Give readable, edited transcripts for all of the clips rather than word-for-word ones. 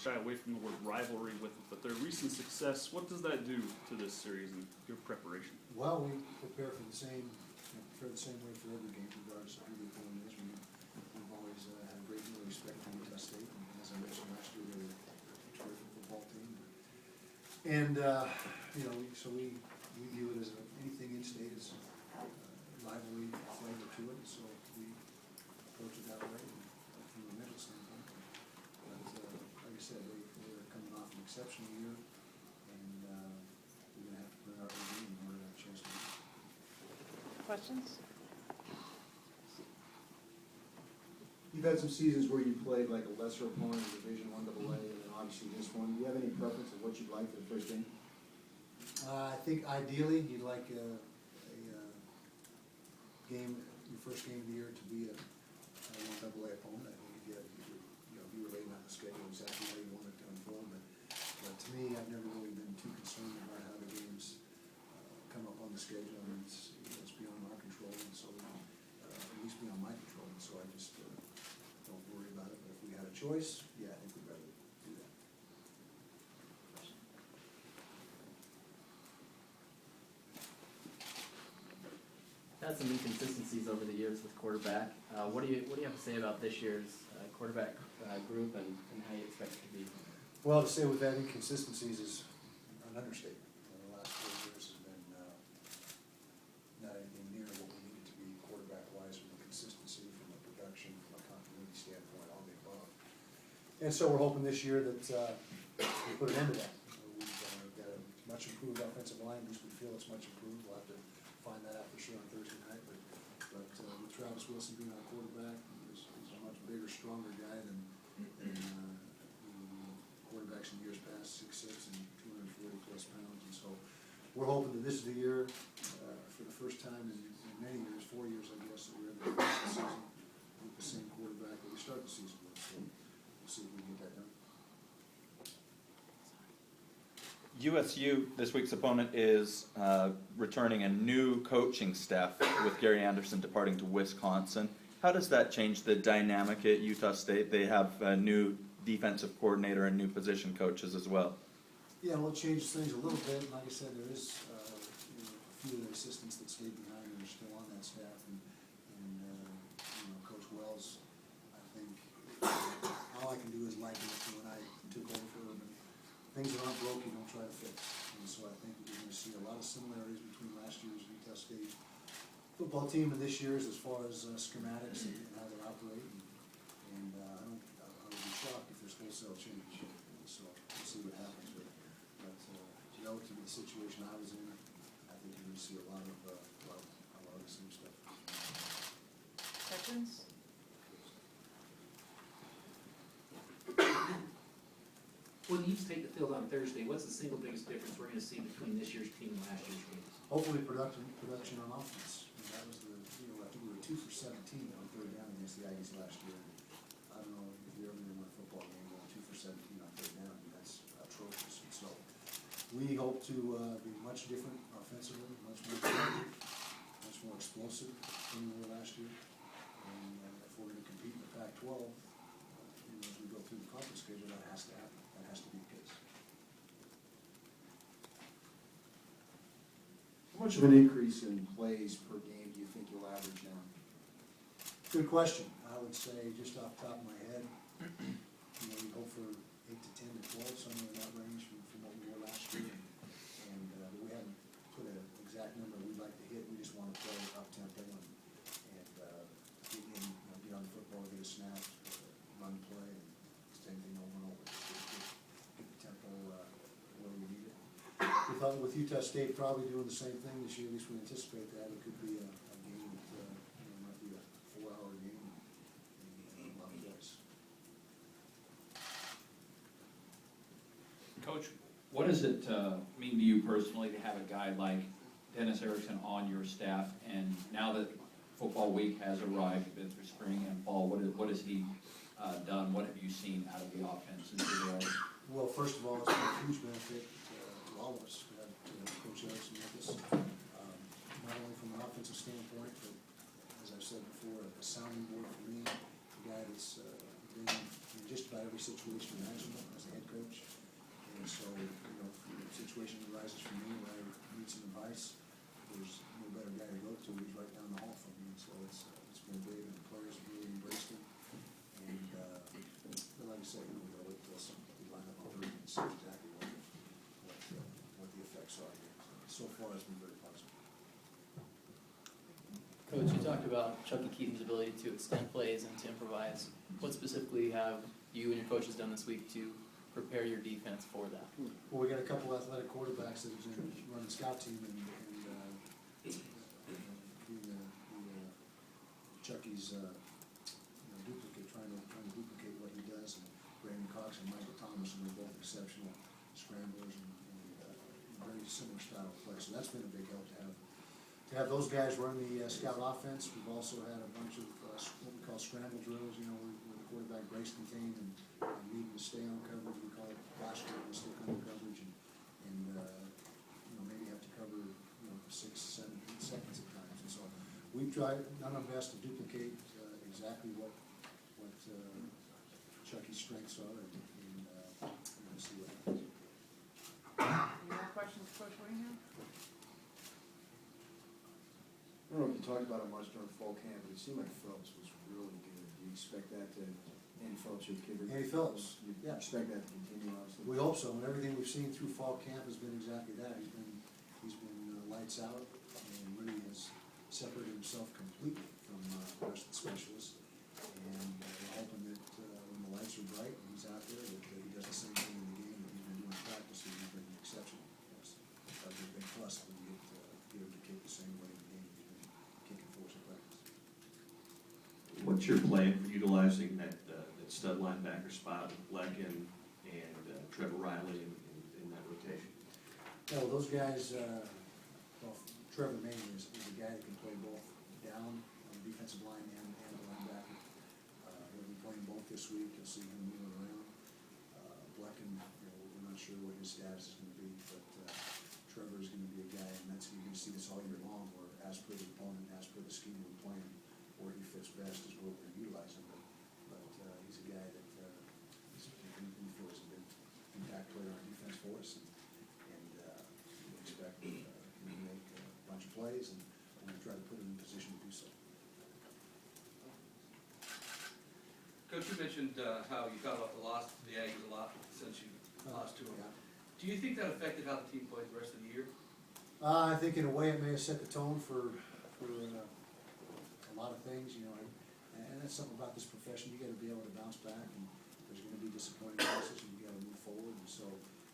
shy away from the word rivalry with it, but their recent success, what does that do to this series and your preparation? Well, we prepare for the same, prepare the same way for every game, regardless of who the opponent is. We've always had a great deal of respect for Utah State, and as I mentioned last year, they're a terrific football team. And, you know, so we view it as anything in state as rivalry flavor to it, so we approach it that way from a mental standpoint. But like I said, they're coming off an exceptional year, and we're going to have to bring our A game in order to have a chance to win. Questions? You've had some seasons where you played like a lesser opponent in Division I AA, and then obviously this one. Do you have any preference of what you'd like for the first game? I think ideally, you'd like a game, your first game of the year, to be a one AA opponent. I think you be relating on the schedule exactly how you want it to unfold. But to me, I've never really been too concerned about how the games come up on the schedule. I mean, it's beyond our control, and so at least beyond my control. And so I just don't worry about it. But if we had a choice, yeah, I think we'd rather do that. Had some inconsistencies over the years with quarterback. What do you have to say about this year's quarterback group and how you expect it to be? Well, to say we've had inconsistencies is an understatement. The last 4 years has been not anything near what we needed to be quarterback-wise, from a consistency, from a production, from a continuity standpoint, all the above. And so we're hoping this year that we put an end to that. We've got a much improved offensive line. At least we feel it's much improved. We'll have to find that out for sure on Thursday night. But with Travis Wilson being our quarterback, he's a much bigger, stronger guy than quarterbacks in years past, 6'6" and 240+ pounds. And so we're hoping that this is the year, for the first time in many years, 4 years I guess, that we're able to finish the season with the same quarterback that we start the season with. So we'll see if we can get that done. USU, this week's opponent, is returning a new coaching staff with Gary Anderson departing to Wisconsin. How does that change the dynamic at Utah State? They have a new defensive coordinator and new position coaches as well. Yeah, well, it changes things a little bit. Like I said, there is a few of the assistants that stayed behind and are still on that staff. And Coach Wells, I think all I can do is liken it to when I took over. Things that aren't broke, you don't try to fix. And so I think we're going to see a lot of similarities between last year's Utah State football team and this year's as far as schematics and how they operate. And I would be shocked if there's wholesale change. And so we'll see what happens. But relative to the situation I was in, I think you're going to see a lot of the same stuff. Questions? When the Utes take the field on Thursday, what's the single biggest difference we're going to see between this year's team and last year's team? Hopefully production on offense. And that was I think we were 2 for 17 on third down against the Aggies last year. I don't know if you're ever going to win a football game going 2 for 17 on third down. I mean, that's atrocious. And so we hope to be much different offensively, much more creative, much more explosive than we were last year. And if we're going to compete in the Pac-12, as we go through the conference schedule, that has to happen. That has to be the case. How much of an increase in plays per game do you think you'll average now? Good question. I would say, just off the top of my head, we hope for 8 to 10 to 12, somewhere in that range from what we were last year. And we haven't put an exact number we'd like to hit. We just want to play up tempo and get on the football, get a snap, run play, and same thing over and over. Get the tempo where we need it. We thought with Utah State probably doing the same thing this year, at least we anticipate that. It could be a game that might be a 4-hour game in a lot of ways. Coach, what does it mean to you personally to have a guy like Dennis Erickson on your staff? And now that football week has arrived, you've been through spring and fall, what has he done? What have you seen out of the offense since you're there? Well, first of all, it's been a huge benefit to all of us to have Coach Erickson with us, not only from an offensive standpoint, but as I've said before, a sounding board for me, a guy that's been in just about every situation imaginable as a head ice, there's no better guy to go to, he's right down the hall from me, so it's been great, and the players have really embraced him. And, but like I said, we gotta wait till we line up on Thursday and see exactly what the effects are here. So far, it's been very positive. Coach, you talked about Chucky Keaton's ability to extend plays and to improvise. What specifically have you and your coaches done this week to prepare your defense for that? Well, we got a couple athletic quarterbacks that have been running the scout team and Chucky's, duplicate, trying to duplicate what he does, and Brandon Cox and Michael Thomas, and they're both exceptional scramblers and very similar style of play. So that's been a big help to have those guys run the scout offense. We've also had a bunch of what we call scramble drills, where the quarterback breaks contain and needing to stay on coverage. We call it flash and stick under coverage, and maybe have to cover 6, 7, 8 seconds at times. And so we've tried done our best to duplicate exactly what Chucky's strengths are, and we're going to see what happens. Any more questions, Coach Whittingham? I don't know if you talked about it much during fall camp, but it seemed like Phelps was really good. Do you expect that to, Andy Phelps, your kid? Andy Phelps, You yeah. expect that to continue, obviously? We hope so, and everything we've seen through fall camp has been exactly that. He's been lights out, and really has separated himself completely from the rest of the specialists. And we're hoping that when the lights are bright and he's out there, that he does the same thing in the game that he's been doing in practice. He's been exceptional. That's a big plus when you get him to kick the same way in the game he's been kicking for us in practice. What's your plan for utilizing that stud linebacker spot with Lecken and Trevor Riley in that rotation? Yeah, well, those guys, Trevor mainly is a guy that can play both down on the defensive line and the linebacker. He'll be playing both this week. You'll see him moving around. Blecken, we're not sure what his status is going to be, but Trevor is going to be a guy, and you're going to see this all year long, where as per the opponent, as per the scheme we're playing, where he fits best is where we're going to utilize him. But he's a guy that we feel is a big impact player on defense for us, and we expect him to make a bunch of plays, and we're going to try to put him in a position to do so. Coach, you mentioned how you felt about the loss to the Aggies a lot since you lost to them. Yeah. Do you think that affected how the team played the rest of the year? I think in a way it may have set the tone for a lot of things, and that's something about this profession. You got to be able to bounce back, and there's going to be disappointing losses, and you got to move forward. And so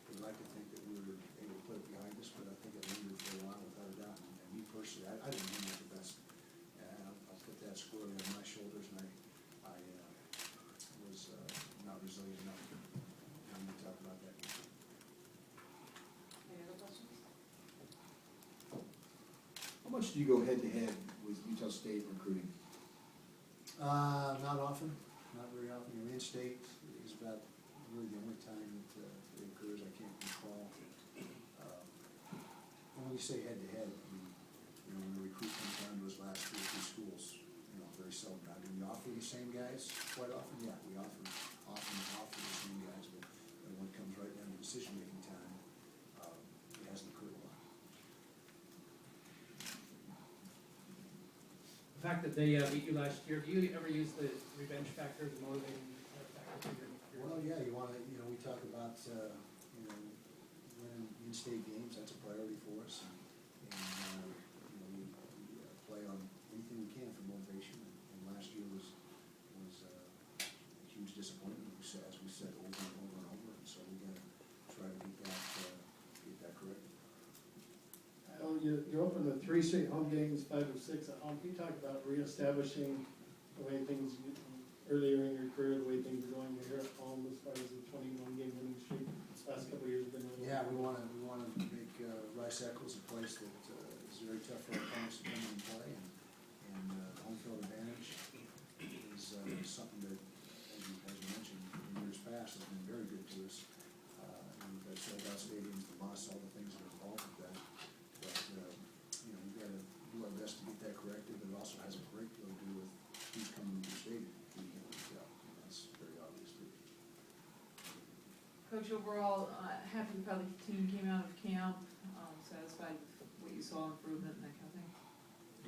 we'd like to think that we were able to put it behind us, but I think it lingered for a while without a doubt. And me personally, I didn't think it the best. I'll put that squarely on my shoulders, and I was not resilient enough when we talk about that. Any other questions? How much do you go head-to-head with Utah State recruiting? Not often, not very often. In-state is about really the only time that it occurs. I can't recall. When you say head-to-head, when the recruit comes down to his last 2 or 3 schools, very seldom. Now, do we offer the same guys quite often? Yeah, we often offer the same guys, but when it comes right down to decision-making time, it hasn't occurred a lot. The fact that they beat you last year, do you ever use the revenge factor, the motivating factor for your Well, yeah, you want to, we talk about, winning in-state games, that's a priority for us. And we play on anything we can for motivation. And last year was a huge disappointment, as we said over and over and over. And so we got to try to get that corrected. You're open to 3 straight home games, 5 or 6 at home. Can you talk about reestablishing the way things, earlier in your career, the way things are going here at home as far as the 21 game winning streak? This last couple of years have been really Yeah, we want to make Rice Eccles a place that is very tough for our opponents to come in and play, and home field advantage is something that, as you mentioned, in years past has been very good to us. And we've got sold-out stadiums, the bus, all the things that are involved with that. But we've got to do our best to get that corrected. But it also has a great deal to do with who's coming to the stadium. That's very obvious too. Coach, overall, happy with how the team came out of camp, satisfied with what you saw improvement and that kind of thing?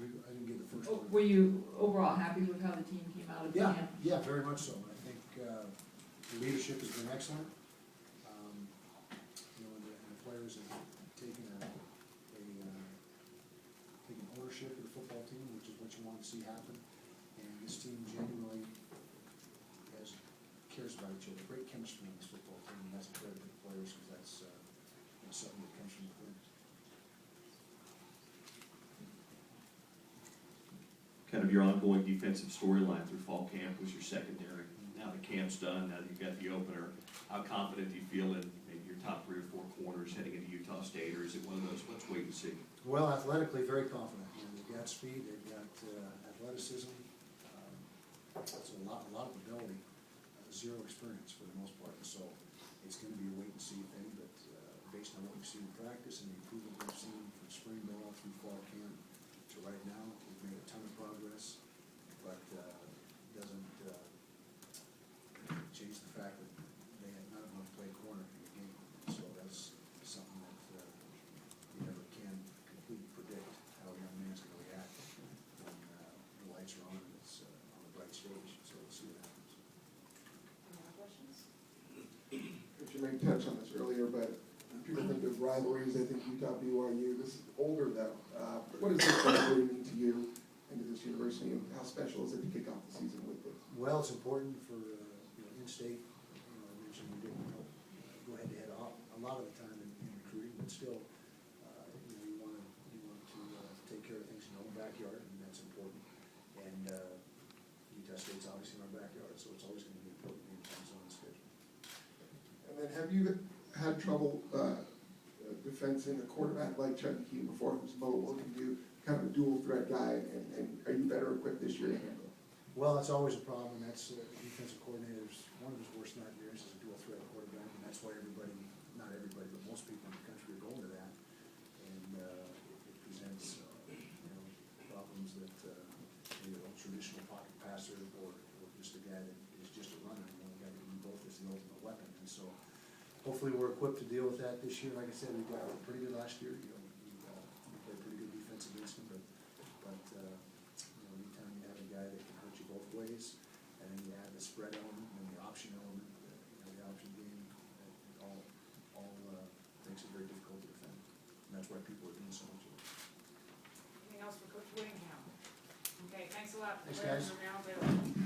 I didn't get the first Oh, one. were you overall happy with how the team came out of Yeah, camp? yeah, very much so. I think, the leadership has been excellent. You know, and the players have taken taken ownership of the football team, which is what you want to see happen. And this team genuinely cares about each other. Great chemistry on this football team, and that's a credit to the players, because that's something that comes from within. Kind of your ongoing defensive storyline through fall camp was your secondary. Now the camp's done, now that you've got the opener, how confident do you feel in maybe your top 3 or 4 corners heading into Utah State, or is it one of those, let's wait and see? Well, athletically, very confident. You know, they've got speed, they've got athleticism. It's a lot of ability, zero experience for the most part. So it's going to be a wait and see thing, but based on what we've seen in practice and the improvement we've seen from spring ball through fall camp to right now, we've made a ton of progress, but doesn't change the fact that none of them have played corner in the game. So that's something that you never can completely predict how a young man's going to react when the lights are on and it's on the bright stage. So we'll see what happens. Any other questions? You may touch on this earlier, but people think of rivalries, they think Utah, BYU, this is older though. What does this rivalry mean to you and to this university, and how special is it to kick off the season with this? Well, it's important for, in-state, I mentioned we didn't go head-to-head a lot of the time in recruiting, but still, you want to take care of things in your own backyard, and that's important. And Utah State's obviously in our backyard, so it's always going to be important in terms of the schedule. And then have you had trouble defensing a quarterback like Chuck McKee before, who's mobile, can do kind of a dual threat guy, and are you better equipped this year to handle it? Well, that's always a problem, and that's defensive coordinators, one of his worst nightmares is a dual threat quarterback, and that's why everybody, not everybody, but most people in the country are going to that. And it presents, problems that maybe a traditional pocket passer or just a guy that is just a runner, the guy that can do both is the ultimate weapon. And so hopefully we're equipped to deal with that this year. Like I said, we got pretty good last year, we played pretty good defense against them, but anytime you have a guy that can hurt you both ways, and then you add the spread element and the option element, the option game, it all makes it very difficult to defend. And that's why people are doing so much of it. Anything else for Coach Whittingham? Okay, thanks a lot. Thanks, guys. Players are now available.